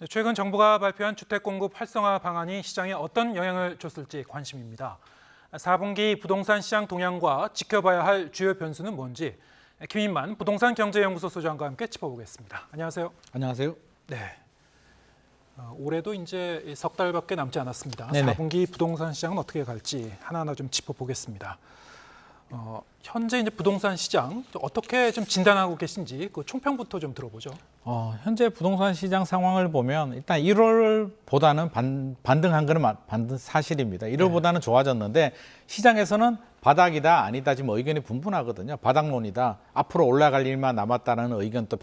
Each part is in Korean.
최근 정부가 발표한 주택 공급 활성화 방안이 시장에 어떤 영향을 줬을지 관심입니다. 4분기 부동산 시장 동향과 지켜봐야 할 주요 변수는 뭔지 김인만 부동산 경제연구소 소장과 함께 짚어보겠습니다. 안녕하세요. 안녕하세요. 네. 올해도 이제 석 달밖에 남지 않았습니다. 네네. 4분기 부동산 시장은 어떻게 갈지 하나하나 좀 짚어보겠습니다. 현재 이제 부동산 시장 어떻게 좀 진단하고 계신지 그 총평부터 좀 들어보죠. 현재 부동산 시장 상황을 보면 일단 1월보다는 반등한 것은 사실입니다. 1월보다는 좋아졌는데 시장에서는 바닥이다 아니다 지금 의견이 분분하거든요. 바닥론이다. 앞으로 올라갈 일만 남았다는 의견도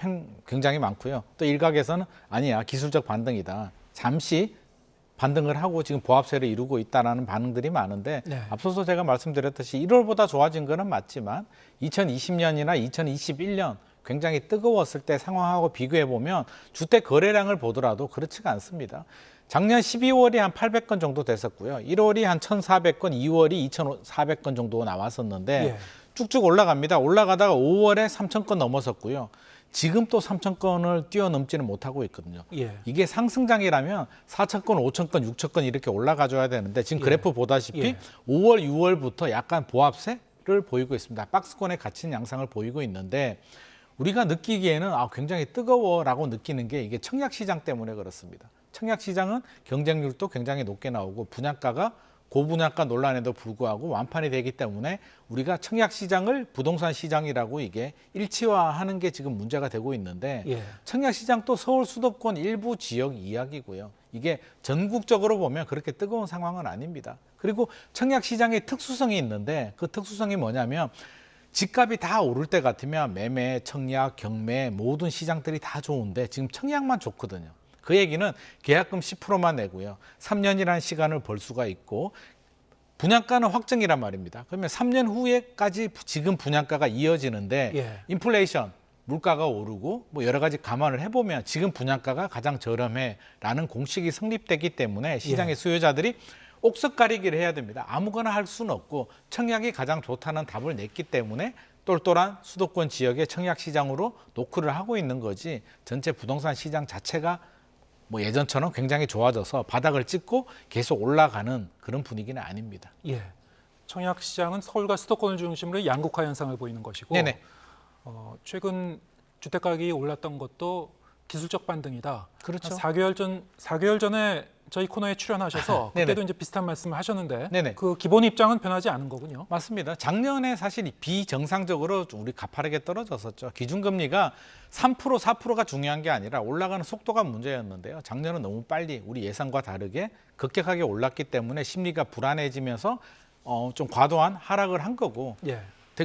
굉장히 많고요. 또 일각에서는 아니야 기술적 반등이다. 잠시 반등을 하고 지금 보합세를 이루고 있다는 반응들이 많은데 네. 앞서서 제가 말씀드렸듯이 1월보다 좋아진 거는 맞지만 2020년이나 2021년 굉장히 뜨거웠을 때 상황하고 비교해 보면 주택 거래량을 보더라도 그렇지가 않습니다. 작년 12월이 한 800건 정도 됐었고요. 1월이 한 1,400건, 2월이 2,400건 정도 나왔었는데 예. 쭉쭉 올라갑니다. 올라가다가 5월에 3,000건 넘었었고요. 지금 또 3,000건을 뛰어넘지는 못하고 있거든요. 예. 이게 상승장이라면 4,000건, 5,000건, 6,000건 이렇게 올라가줘야 되는데 지금 그래프 보다시피 예. 5월, 6월부터 약간 보합세를 보이고 있습니다. 박스권에 갇힌 양상을 보이고 있는데 우리가 느끼기에는 굉장히 뜨거워라고 느끼는 게 이게 청약시장 때문에 그렇습니다. 청약시장은 경쟁률도 굉장히 높게 나오고 분양가가 고분양가 논란에도 불구하고 완판이 되기 때문에 우리가 청약시장을 부동산 시장이라고 이게 일치화하는 게 지금 문제가 되고 있는데 예. 청약시장도 서울 수도권 일부 지역 이야기고요. 이게 전국적으로 보면 그렇게 뜨거운 상황은 아닙니다. 그리고 청약시장의 특수성이 있는데 그 특수성이 뭐냐면 집값이 다 오를 때 같으면 매매, 청약, 경매 모든 시장들이 다 좋은데 지금 청약만 좋거든요. 그 얘기는 계약금 10%만 내고요. 3년이라는 시간을 벌 수가 있고 분양가는 확정이란 말입니다. 그러면 3년 후에까지 지금 분양가가 이어지는데 예. 인플레이션, 물가가 오르고 뭐 여러 가지 감안을 해보면 지금 분양가가 가장 저렴해라는 공식이 성립되기 때문에 시장의 수요자들이 옥석 가리기를 해야 됩니다. 아무거나 할 수는 없고 청약이 가장 좋다는 답을 냈기 때문에 똘똘한 수도권 지역의 청약 시장으로 노크를 하고 있는 거지 전체 부동산 시장 자체가 뭐 예전처럼 굉장히 좋아져서 바닥을 찍고 계속 올라가는 그런 분위기는 아닙니다. 예. 청약 시장은 서울과 수도권을 중심으로 양극화 현상을 보이는 것이고 네네. 최근 주택 가격이 올랐던 것도 기술적 반등이다. 그렇죠. 4개월 전에 저희 코너에 출연하셔서 네네. 그때도 이제 비슷한 말씀을 하셨는데 네네. 그 기본 입장은 변하지 않은 거군요. 맞습니다. 작년에 사실 비정상적으로 우리 가파르게 떨어졌었죠. 기준금리가 3%, 4%가 중요한 게 아니라 올라가는 속도가 문제였는데요. 작년은 너무 빨리 우리 예상과 다르게 급격하게 올랐기 때문에 심리가 불안해지면서 좀 과도한 하락을 한 거고 예.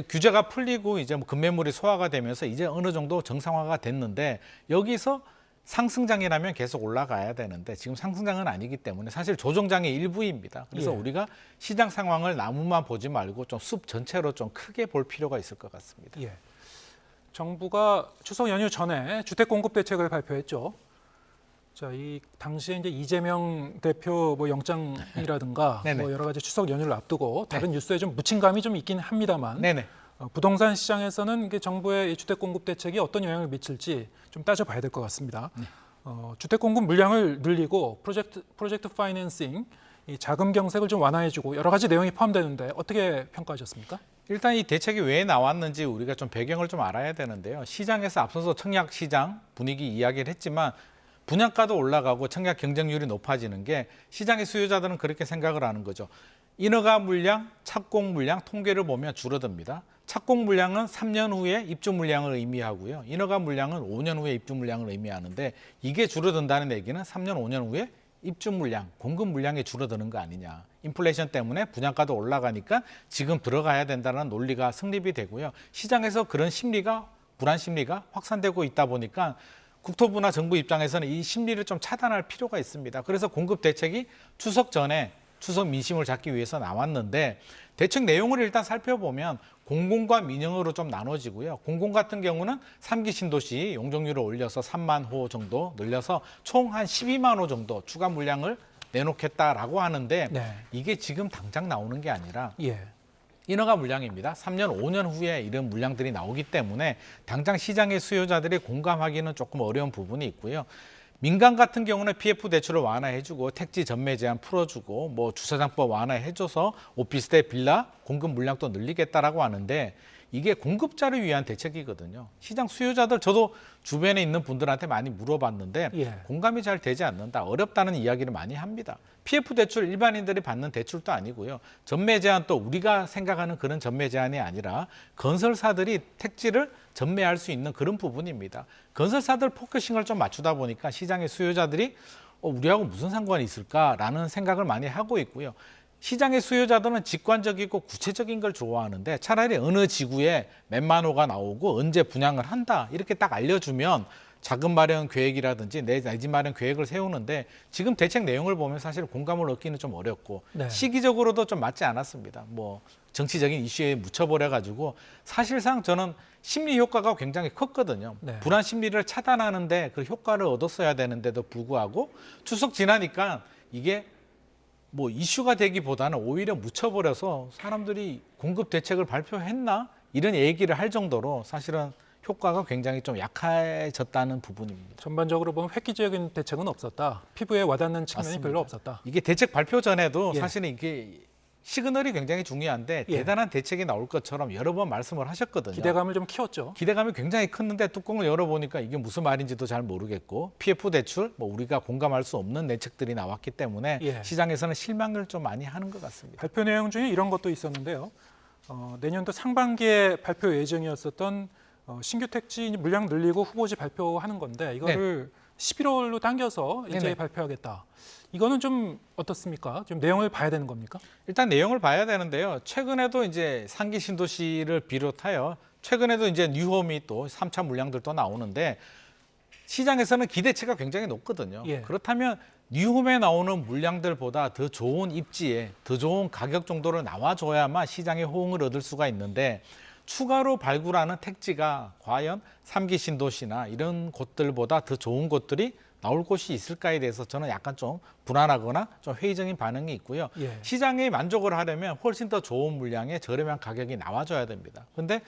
규제가 풀리고 이제 뭐 급매물이 소화가 되면서 이제 어느 정도 정상화가 됐는데 여기서 상승장이라면 계속 올라가야 되는데 지금 상승장은 아니기 때문에 사실 조정장의 일부입니다. 그래서 예. 우리가 시장 상황을 나무만 보지 말고 좀 숲 전체로 좀 크게 볼 필요가 있을 것 같습니다. 예. 정부가 추석 연휴 전에 주택 공급 대책을 발표했죠. 자, 이 당시에 이제 이재명 대표 뭐 영장이라든가 네네. 뭐 여러 가지 추석 연휴를 앞두고 다른 뉴스에 좀 묻힌 감이 좀 있긴 합니다만 네네. 부동산 시장에서는 이게 정부의 이 주택 공급 대책이 어떤 영향을 미칠지 좀 따져봐야 될 것 같습니다. 주택 공급 물량을 늘리고 프로젝트 파이낸싱, 이 자금 경색을 좀 완화해주고 여러 가지 내용이 포함되는데 어떻게 평가하셨습니까? 일단 이 대책이 왜 나왔는지 우리가 좀 배경을 좀 알아야 되는데요. 시장에서 앞서서 청약 시장 분위기 이야기를 했지만 분양가도 올라가고 청약 경쟁률이 높아지는 게 시장의 수요자들은 그렇게 생각을 하는 거죠. 인허가 물량, 착공 물량 통계를 보면 줄어듭니다. 착공 물량은 3년 후에 입주 물량을 의미하고요. 인허가 물량은 5년 후에 입주 물량을 의미하는데 이게 줄어든다는 얘기는 3년, 5년 후에 입주 물량, 공급 물량이 줄어드는 거 아니냐. 인플레이션 때문에 분양가도 올라가니까 지금 들어가야 된다는 논리가 성립이 되고요. 시장에서 그런 심리가 불안 심리가 확산되고 있다 보니까 국토부나 정부 입장에서는 이 심리를 좀 차단할 필요가 있습니다. 그래서 공급 대책이 추석 전에 추석 민심을 잡기 위해서 나왔는데 대책 내용을 일단 살펴보면 공공과 민영으로 좀 나눠지고요. 공공 같은 경우는 3기 신도시 용적률을 올려서 3만 호 정도 늘려서 총 한 12만 호 정도 추가 물량을 내놓겠다라고 하는데 이게 지금 당장 나오는 게 아니라 인허가 물량입니다. 3년, 5년 후에 이런 물량들이 나오기 때문에 당장 시장의 수요자들이 공감하기는 조금 어려운 부분이 있고요. 민간 같은 경우는 PF 대출을 완화해주고 택지 전매 제한 풀어주고 뭐 주차장법 완화해줘서 오피스텔 빌라 공급 물량도 늘리겠다라고 하는데 이게 공급자를 위한 대책이거든요. 시장 수요자들 저도 주변에 있는 분들한테 많이 물어봤는데 예. 공감이 잘 되지 않는다. 어렵다는 이야기를 많이 합니다. PF 대출 일반인들이 받는 대출도 아니고요. 전매 제한 또 우리가 생각하는 그런 전매 제한이 아니라 건설사들이 택지를 전매할 수 있는 그런 부분입니다. 건설사들 포커싱을 좀 맞추다 보니까 시장의 수요자들이 우리하고 무슨 상관이 있을까라는 생각을 많이 하고 있고요. 시장의 수요자들은 직관적이고 구체적인 걸 좋아하는데 차라리 어느 지구에 몇만 호가 나오고 언제 분양을 한다 이렇게 딱 알려주면 자금 마련 계획이라든지 내 집 마련 계획을 세우는데 지금 대책 내용을 보면 사실 공감을 얻기는 좀 어렵고 네. 시기적으로도 좀 맞지 않았습니다. 뭐 정치적인 이슈에 묻혀버려 가지고 사실상 저는 심리 효과가 굉장히 컸거든요. 네. 불안 심리를 차단하는데 그 효과를 얻었어야 되는데도 불구하고 추석 지나니까 이게 뭐 이슈가 되기보다는 오히려 묻혀버려서 사람들이 공급 대책을 발표했나 이런 얘기를 할 정도로 사실은 효과가 굉장히 좀 약해졌다는 부분입니다. 전반적으로 보면 획기적인 대책은 없었다. 피부에 와닿는 측면이 맞습니다. 별로 없었다. 이게 대책 발표 전에도 예. 사실은 이게 시그널이 굉장히 중요한데 예. 대단한 대책이 나올 것처럼 여러 번 말씀을 하셨거든요. 기대감을 좀 키웠죠. 기대감이 굉장히 컸는데 뚜껑을 열어보니까 이게 무슨 말인지도 잘 모르겠고 PF 대출 뭐 우리가 공감할 수 없는 대책들이 나왔기 때문에 예. 시장에서는 실망을 좀 많이 하는 것 같습니다. 발표 내용 중에 이런 것도 있었는데요. 내년도 상반기에 발표 예정이었었던 신규 택지 물량 늘리고 후보지 발표하는 건데 이거를 11월로 당겨서 이제 네네. 발표하겠다. 이거는 좀 어떻습니까? 좀 내용을 봐야 되는 겁니까? 일단 내용을 봐야 되는데요. 최근에도 이제 상기 신도시를 비롯하여 최근에도 이제 뉴홈이 또 3차 물량들도 나오는데 시장에서는 기대치가 굉장히 높거든요. 예. 그렇다면 뉴홈에 나오는 물량들보다 더 좋은 입지에 더 좋은 가격 정도로 나와줘야만 시장의 호응을 얻을 수가 있는데 추가로 발굴하는 택지가 과연 3기 신도시나 이런 곳들보다 더 좋은 곳들이 나올 곳이 있을까에 대해서 저는 약간 좀 불안하거나 좀 회의적인 반응이 있고요. 예. 시장에 만족을 하려면 훨씬 더 좋은 물량에 저렴한 가격이 나와줘야 됩니다. 그런데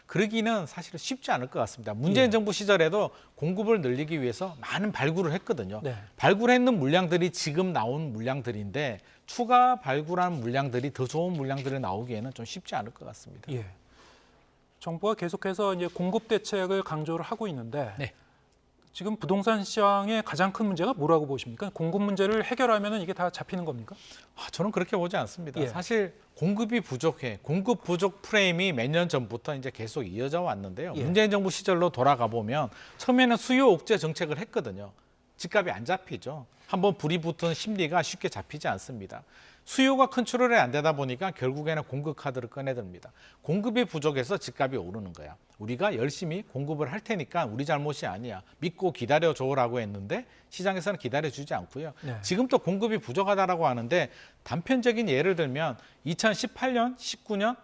그러기는 사실은 쉽지 않을 것 같습니다. 문재인 예. 정부 시절에도 공급을 늘리기 위해서 많은 발굴을 했거든요. 네. 발굴했는 물량들이 지금 나온 물량들인데 추가 발굴한 물량들이 더 좋은 물량들이 나오기에는 좀 쉽지 않을 것 같습니다. 예. 정부가 계속해서 이제 공급 대책을 강조를 하고 있는데 네. 지금 부동산 시장의 가장 큰 문제가 뭐라고 보십니까? 공급 문제를 해결하면 이게 다 잡히는 겁니까? 저는 그렇게 보지 않습니다. 예. 사실 공급이 부족해. 공급 부족 프레임이 몇 년 전부터 이제 계속 이어져 왔는데요. 예. 문재인 정부 시절로 돌아가 보면 처음에는 수요 억제 정책을 했거든요. 집값이 안 잡히죠. 한번 불이 붙은 심리가 쉽게 잡히지 않습니다. 수요가 컨트롤이 안 되다 보니까 결국에는 공급 카드를 꺼내듭니다. 공급이 부족해서 집값이 오르는 거야. 우리가 열심히 공급을 할 테니까 우리 잘못이 아니야. 믿고 기다려줘라고 했는데 시장에서는 기다려주지 않고요. 네. 지금 또 공급이 부족하다라고 하는데 단편적인 예를 들면 2018년, 19년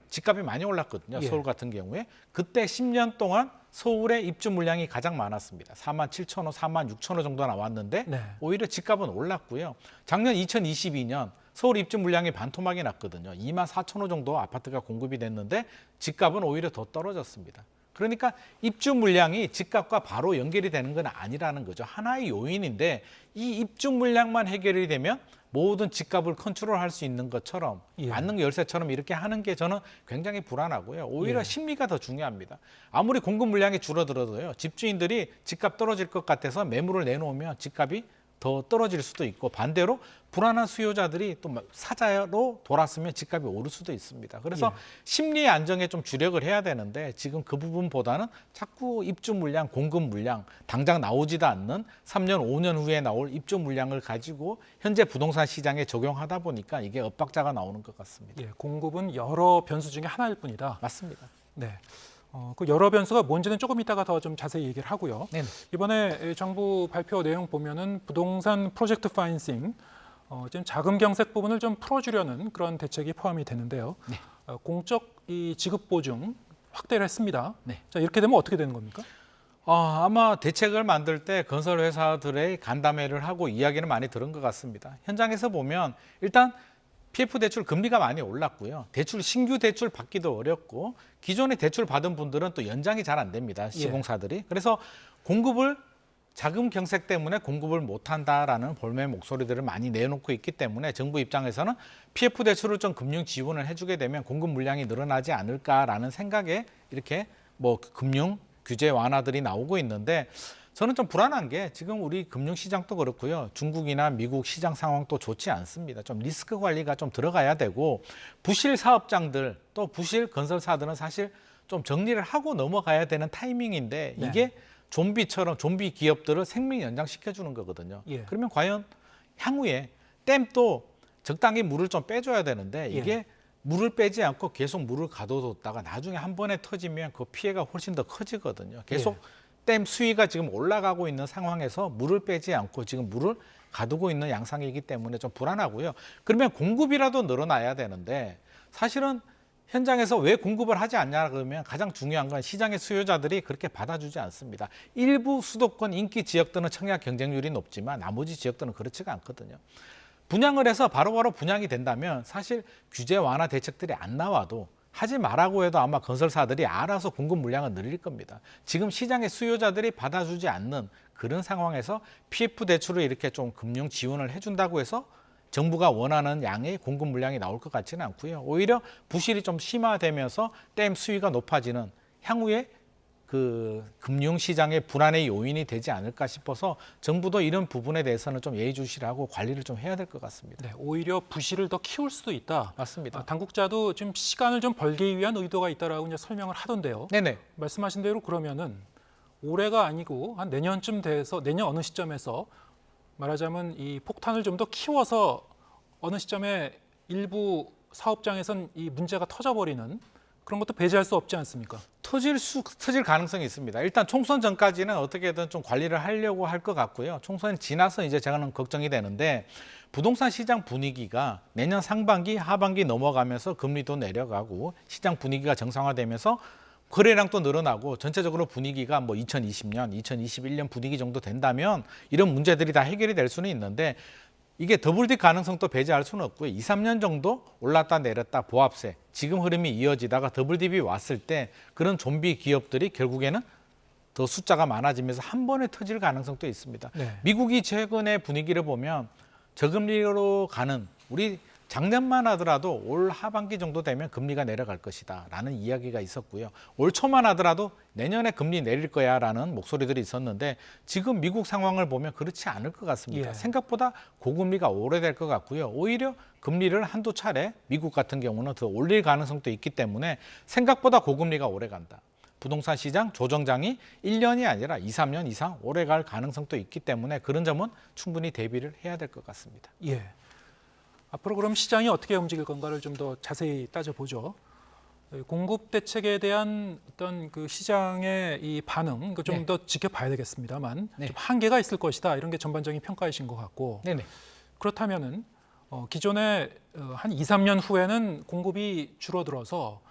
집값이 많이 올랐거든요. 예. 서울 같은 경우에. 그때 10년 동안 서울의 입주 물량이 가장 많았습니다. 4만 7천 호, 4만 6천 호 정도 나왔는데 네. 오히려 집값은 올랐고요. 작년 2022년 서울 입주 물량이 반토막이 났거든요. 2만 4천 호 정도 아파트가 공급이 됐는데 집값은 오히려 더 떨어졌습니다. 그러니까 입주 물량이 집값과 바로 연결이 되는 건 아니라는 거죠. 하나의 요인인데 이 입주 물량만 해결이 되면 모든 집값을 컨트롤할 수 있는 것처럼 예. 만능 열쇠처럼 이렇게 하는 게 저는 굉장히 불안하고요. 오히려 예. 심리가 더 중요합니다. 아무리 공급 물량이 줄어들어도요. 집주인들이 집값 떨어질 것 같아서 매물을 내놓으면 집값이 더 떨어질 수도 있고 반대로 불안한 수요자들이 또 사자로 돌았으면 집값이 오를 수도 있습니다. 그래서 예. 심리의 안정에 좀 주력을 해야 되는데 지금 그 부분보다는 자꾸 입주 물량, 공급 물량, 당장 나오지도 않는 3년, 5년 후에 나올 입주 물량을 가지고 현재 부동산 시장에 적용하다 보니까 이게 엇박자가 나오는 것 같습니다. 예, 공급은 여러 변수 중에 하나일 뿐이다. 맞습니다. 네. 그 여러 변수가 뭔지는 조금 이따가 더 좀 자세히 얘기를 하고요. 네. 이번에 정부 발표 내용 보면은 부동산 프로젝트 파이낸싱 지금 자금 경색 부분을 좀 풀어주려는 그런 대책이 포함이 되는데요. 네. 공적 이 지급 보증 확대를 했습니다. 네. 자, 이렇게 되면 어떻게 되는 겁니까? 아마 대책을 만들 때 건설 회사들의 간담회를 하고 이야기는 많이 들은 것 같습니다. 현장에서 보면 일단 PF 대출 금리가 많이 올랐고요. 대출 신규 대출 받기도 어렵고 기존에 대출 받은 분들은 또 연장이 잘 안 됩니다. 시공사들이. 그래서 공급을 자금 경색 때문에 공급을 못한다라는 볼멘 목소리들을 많이 내놓고 있기 때문에 정부 입장에서는 PF 대출을 좀 금융 지원을 해주게 되면 공급 물량이 늘어나지 않을까라는 생각에 이렇게 뭐 금융 규제 완화들이 나오고 있는데 저는 좀 불안한 게 지금 우리 금융시장도 그렇고요. 중국이나 미국 시장 상황도 좋지 않습니다. 좀 리스크 관리가 좀 들어가야 되고 부실 사업장들 또 부실 건설사들은 사실 좀 정리를 하고 넘어가야 되는 타이밍인데 네. 이게 좀비처럼 좀비 기업들을 생명 연장시켜주는 거거든요. 예. 그러면 과연 향후에 댐도 적당히 물을 좀 빼줘야 되는데 이게 예. 물을 빼지 않고 계속 물을 가둬뒀다가 나중에 한 번에 터지면 그 피해가 훨씬 더 커지거든요. 계속 댐 수위가 지금 올라가고 있는 상황에서 물을 빼지 않고 지금 물을 가두고 있는 양상이기 때문에 좀 불안하고요. 그러면 공급이라도 늘어나야 되는데 사실은 현장에서 왜 공급을 하지 않냐 그러면 가장 중요한 건 시장의 수요자들이 그렇게 받아주지 않습니다. 일부 수도권 인기 지역들은 청약 경쟁률이 높지만 나머지 지역들은 그렇지가 않거든요. 분양을 해서 바로바로 분양이 된다면 사실 규제 완화 대책들이 안 나와도 하지 말라고 해도 아마 건설사들이 알아서 공급 물량을 늘릴 겁니다. 지금 시장의 수요자들이 받아주지 않는 그런 상황에서 PF 대출을 이렇게 좀 금융 지원을 해준다고 해서 정부가 원하는 양의 공급 물량이 나올 것 같지는 않고요. 오히려 부실이 좀 심화되면서 댐 수위가 높아지는 향후에 그 금융시장의 불안의 요인이 되지 않을까 싶어서 정부도 이런 부분에 대해서는 좀 예의주시하고 관리를 좀 해야 될 것 같습니다. 네, 오히려 부실을 더 키울 수도 있다. 맞습니다. 당국자도 지금 시간을 좀 벌기 위한 의도가 있다라고 이제 설명을 하던데요. 네네. 말씀하신 대로 그러면은 올해가 아니고 한 내년쯤 돼서 내년 어느 시점에서 말하자면 이 폭탄을 좀 더 키워서 어느 시점에 일부 사업장에선 이 문제가 터져버리는 그런 것도 배제할 수 없지 않습니까? 터질 가능성이 있습니다. 일단 총선 전까지는 어떻게든 좀 관리를 하려고 할 것 같고요. 총선 지나서 이제 저는 걱정이 되는데 부동산 시장 분위기가 내년 상반기, 하반기 넘어가면서 금리도 내려가고 시장 분위기가 정상화되면서 거래량 또 늘어나고 전체적으로 분위기가 뭐 2020년, 2021년 분위기 정도 된다면 이런 문제들이 다 해결이 될 수는 있는데 이게 더블딕 가능성도 배제할 수는 없고요. 2, 3년 정도 올랐다 내렸다 보합세 지금 흐름이 이어지다가 더블딥이 왔을 때 그런 좀비 기업들이 결국에는 더 숫자가 많아지면서 한 번에 터질 가능성도 있습니다. 네. 미국이 최근의 분위기를 보면 저금리로 가는 우리 작년만 하더라도 올 하반기 정도 되면 금리가 내려갈 것이다 라는 이야기가 있었고요. 올 초만 하더라도 내년에 금리 내릴 거야 라는 목소리들이 있었는데 지금 미국 상황을 보면 그렇지 않을 것 같습니다. 예. 생각보다 고금리가 오래될 것 같고요. 오히려 금리를 한두 차례 미국 같은 경우는 더 올릴 가능성도 있기 때문에 생각보다 고금리가 오래 간다. 부동산 시장 조정장이 1년이 아니라 2, 3년 이상 오래 갈 가능성도 있기 때문에 그런 점은 충분히 대비를 해야 될 것 같습니다. 예. 앞으로 그럼 시장이 어떻게 움직일 건가를 좀 더 자세히 따져보죠. 공급 대책에 대한 어떤 그 시장의 이 반응 좀 더 지켜봐야 되겠습니다만 네. 좀 한계가 있을 것이다 이런 게 전반적인 평가이신 것 같고 네네. 그렇다면은 기존에 한 2, 3년 후에는 공급이 줄어들어서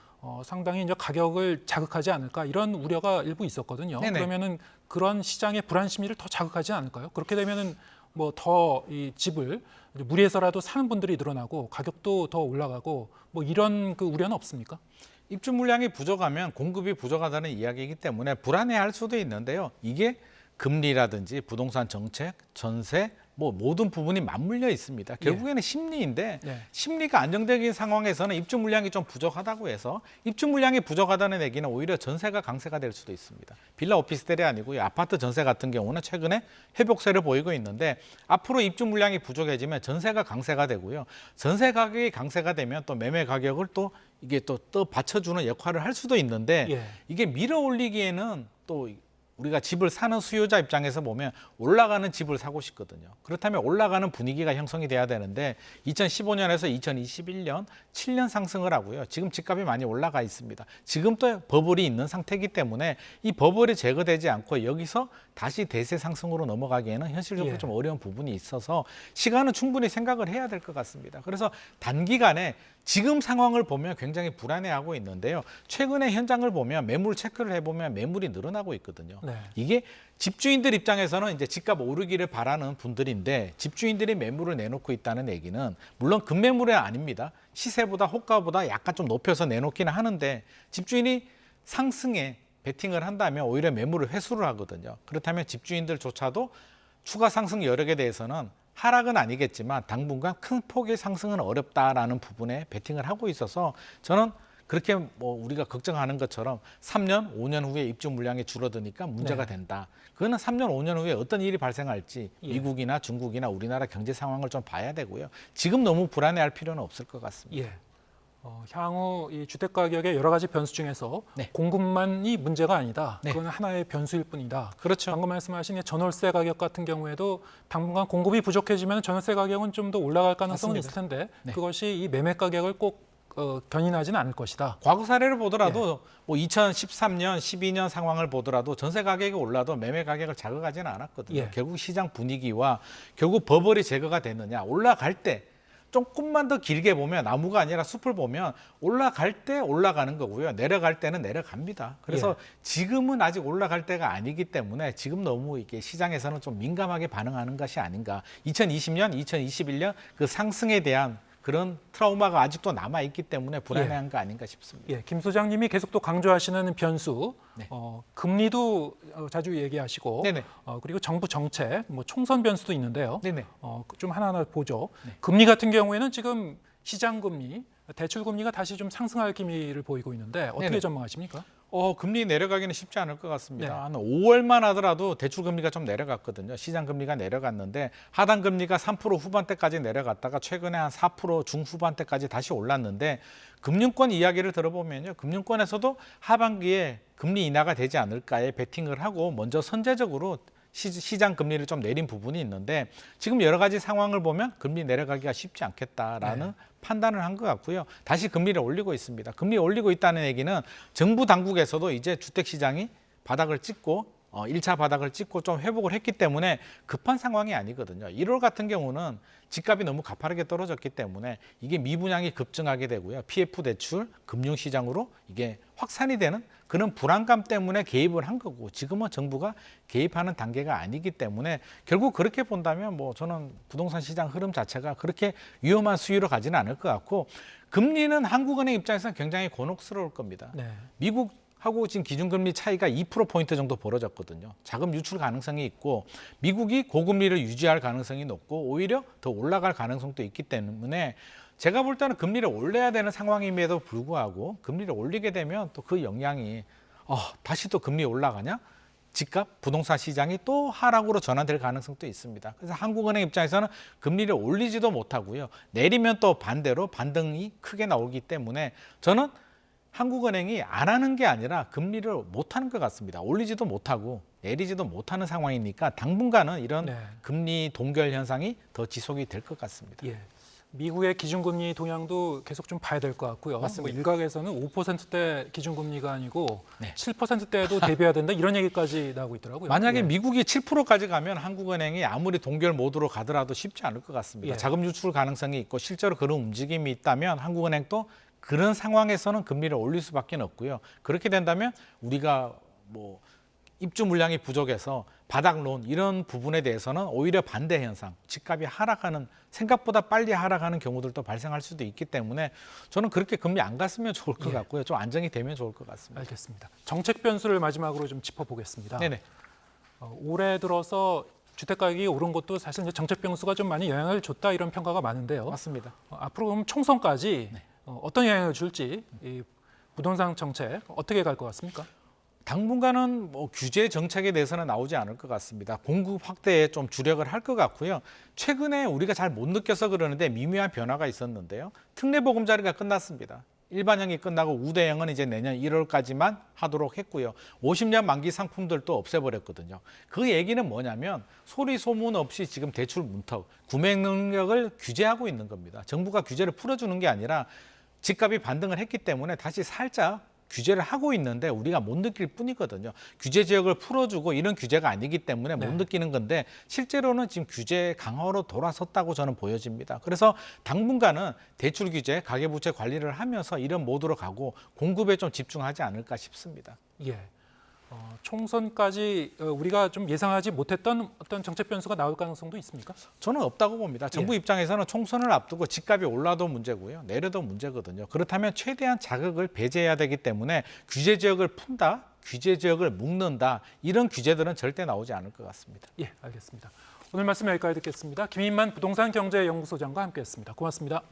상당히 이제 가격을 자극하지 않을까 이런 우려가 일부 있었거든요. 네네. 그러면은 그런 시장의 불안 심리를 더 자극하지 않을까요? 그렇게 되면은 뭐 더 이 집을 무리해서라도 사는 분들이 늘어나고 가격도 더 올라가고 뭐 이런 그 우려는 없습니까? 입주 물량이 부족하면 공급이 부족하다는 이야기이기 때문에 불안해할 수도 있는데요. 이게 금리라든지 부동산 정책, 전세 뭐 모든 부분이 맞물려 있습니다. 결국에는 심리인데 네. 심리가 안정적인 상황에서는 입주 물량이 좀 부족하다고 해서 입주 물량이 부족하다는 얘기는 오히려 전세가 강세가 될 수도 있습니다. 빌라 오피스텔이 아니고요. 아파트 전세 같은 경우는 최근에 회복세를 보이고 있는데 앞으로 입주 물량이 부족해지면 전세가 강세가 되고요. 전세 가격이 강세가 되면 또 매매 가격을 또 이게 또 받쳐주는 역할을 할 수도 있는데 예. 이게 밀어 올리기에는 또 우리가 집을 사는 수요자 입장에서 보면 올라가는 집을 사고 싶거든요. 그렇다면 올라가는 분위기가 형성이 돼야 되는데 2015년에서 2021년 7년 상승을 하고요. 지금 집값이 많이 올라가 있습니다. 지금 또 버블이 있는 상태이기 때문에 이 버블이 제거되지 않고 여기서 다시 대세 상승으로 넘어가기에는 현실적으로 예. 좀 어려운 부분이 있어서 시간은 충분히 생각을 해야 될 것 같습니다. 그래서 단기간에 지금 상황을 보면 굉장히 불안해하고 있는데요. 최근에 현장을 보면 매물 체크를 해보면 매물이 늘어나고 있거든요. 네. 이게 집주인들 입장에서는 이제 집값 오르기를 바라는 분들인데 집주인들이 매물을 내놓고 있다는 얘기는 물론 급매물은 아닙니다. 시세보다 호가보다 약간 좀 높여서 내놓기는 하는데 집주인이 상승에 베팅을 한다면 오히려 매물을 회수를 하거든요. 그렇다면 집주인들조차도 추가 상승 여력에 대해서는 하락은 아니겠지만 당분간 큰 폭의 상승은 어렵다라는 부분에 베팅을 하고 있어서 저는 그렇게 뭐 우리가 걱정하는 것처럼 3년, 5년 후에 입주 물량이 줄어드니까 문제가 된다. 그거는 3년, 5년 후에 어떤 일이 발생할지 미국이나 중국이나 우리나라 경제 상황을 좀 봐야 되고요. 지금 너무 불안해할 필요는 없을 것 같습니다. 예. 향후 이 주택 가격의 여러 가지 변수 중에서 공급만이 문제가 아니다. 그건 하나의 변수일 뿐이다. 그렇죠. 방금 말씀하신 이 전월세 가격 같은 경우에도 당분간 공급이 부족해지면 전월세 가격은 좀 더 올라갈 가능성은 있을 텐데 그것이 이 매매 가격을 꼭 견인하지는 않을 것이다. 과거 사례를 보더라도 뭐 2013년, 12년 상황을 보더라도 전세 가격이 올라도 매매 가격을 자극하지는 않았거든요. 결국 시장 분위기와 결국 버블이 제거가 됐느냐. 올라갈 때 조금만 더 길게 보면 나무가 아니라 숲을 보면 올라갈 때 올라가는 거고요. 내려갈 때는 내려갑니다. 그래서 지금은 아직 올라갈 때가 아니기 때문에 지금 너무 이게 시장에서는 좀 민감하게 반응하는 것이 아닌가. 2020년, 2021년 그 상승에 대한 그런 트라우마가 아직도 남아있기 때문에 불안해한 거 아닌가 싶습니다. 예, 김 소장님이 계속 또 강조하시는 변수, 금리도 자주 얘기하시고, 그리고 정부 정책, 뭐 총선 변수도 있는데요. 좀 하나하나 보죠. 금리 같은 경우에는 지금 시장 금리, 대출 금리가 다시 좀 상승할 기미를 보이고 있는데 어떻게 전망하십니까? 금리 내려가기는 쉽지 않을 것 같습니다. 한 5월만 하더라도 대출 금리가 좀 내려갔거든요. 시장 금리가 내려갔는데 하단 금리가 3% 후반대까지 내려갔다가 최근에 한 4% 중후반대까지 다시 올랐는데 금융권 이야기를 들어보면요. 금융권에서도 하반기에 금리 인하가 되지 않을까에 베팅을 하고 먼저 선제적으로 시장 금리를 좀 내린 부분이 있는데 지금 여러 가지 상황을 보면 금리 내려가기가 쉽지 않겠다라는 판단을 한 것 같고요. 다시 금리를 올리고 있습니다. 금리 올리고 있다는 얘기는 정부 당국에서도 이제 주택시장이 바닥을 찍고 1차 바닥을 찍고 좀 회복을 했기 때문에 급한 상황이 아니거든요. 1월 같은 경우는 집값이 너무 가파르게 떨어졌기 때문에 이게 미분양이 급증하게 되고요. PF 대출, 금융시장으로 이게 확산이 되는 그런 불안감 때문에 개입을 한 거고 지금은 정부가 개입하는 단계가 아니기 때문에 결국 그렇게 본다면 뭐 저는 부동산 시장 흐름 자체가 그렇게 위험한 수위로 가지는 않을 것 같고 금리는 한국은행 입장에서는 굉장히 곤혹스러울 겁니다. 미국하고 지금 기준금리 차이가 2%포인트 정도 벌어졌거든요. 자금 유출 가능성이 있고 미국이 고금리를 유지할 가능성이 높고 오히려 더 올라갈 가능성도 있기 때문에 제가 볼 때는 금리를 올려야 되는 상황임에도 불구하고 금리를 올리게 되면 또 그 영향이 다시 또 금리 올라가냐? 집값, 부동산 시장이 또 하락으로 전환될 가능성도 있습니다. 그래서 한국은행 입장에서는 금리를 올리지도 못하고요. 내리면 또 반대로 반등이 크게 나오기 때문에 저는 한국은행이 안 하는 게 아니라 금리를 못하는 것 같습니다. 올리지도 못하고 내리지도 못하는 상황이니까 당분간은 이런 금리 동결 현상이 더 지속이 될 것 같습니다. 미국의 기준금리 동향도 계속 좀 봐야 될 것 같고요. 맞습니다. 뭐 일각에서는 5%대 기준금리가 아니고 7%대도 대비해야 된다 이런 얘기까지 나오고 있더라고요. 만약에 미국이 7%까지 가면 한국은행이 아무리 동결 모드로 가더라도 쉽지 않을 것 같습니다. 자금 유출 가능성이 있고 실제로 그런 움직임이 있다면 한국은행도 그런 상황에서는 금리를 올릴 수밖에 없고요. 그렇게 된다면 우리가 뭐 입주 물량이 부족해서 바닥론 이런 부분에 대해서는 오히려 반대 현상, 집값이 하락하는 생각보다 빨리 하락하는 경우들도 발생할 수도 있기 때문에 저는 그렇게 금리 안 갔으면 좋을 것 같고요. 좀 안정이 되면 좋을 것 같습니다. 알겠습니다. 정책 변수를 마지막으로 좀 짚어보겠습니다. 올해 들어서 주택 가격이 오른 것도 사실 이제 정책 변수가 좀 많이 영향을 줬다 이런 평가가 많은데요. 맞습니다. 앞으로 그럼 총선까지 어떤 영향을 줄지 이 부동산 정책 어떻게 갈 것 같습니까? 당분간은 뭐 규제 정책에 대해서는 나오지 않을 것 같습니다. 공급 확대에 좀 주력을 할 것 같고요. 최근에 우리가 잘 못 느껴서 그러는데 미묘한 변화가 있었는데요. 특례보금자리가 끝났습니다. 일반형이 끝나고 우대형은 이제 내년 1월까지만 하도록 했고요. 50년 만기 상품들도 없애버렸거든요. 그 얘기는 뭐냐면 소리 소문 없이 지금 대출 문턱, 구매 능력을 규제하고 있는 겁니다. 정부가 규제를 풀어주는 게 아니라 집값이 반등을 했기 때문에 다시 살짝 규제를 하고 있는데 우리가 못 느낄 뿐이거든요. 규제 지역을 풀어주고 이런 규제가 아니기 때문에 못 느끼는 건데 실제로는 지금 규제 강화로 돌아섰다고 저는 보여집니다. 그래서 당분간은 대출 규제, 가계부채 관리를 하면서 이런 모드로 가고 공급에 좀 집중하지 않을까 싶습니다. 총선까지 우리가 좀 예상하지 못했던 어떤 정책 변수가 나올 가능성도 있습니까? 저는 없다고 봅니다. 정부 입장에서는 총선을 앞두고 집값이 올라도 문제고요. 내려도 문제거든요. 그렇다면 최대한 자극을 배제해야 되기 때문에 규제 지역을 푼다? 규제 지역을 묶는다 이런 규제들은 절대 나오지 않을 것 같습니다. 예, 알겠습니다. 오늘 말씀 여기까지 듣겠습니다. 김인만 부동산 경제연구소장과 함께했습니다. 고맙습니다.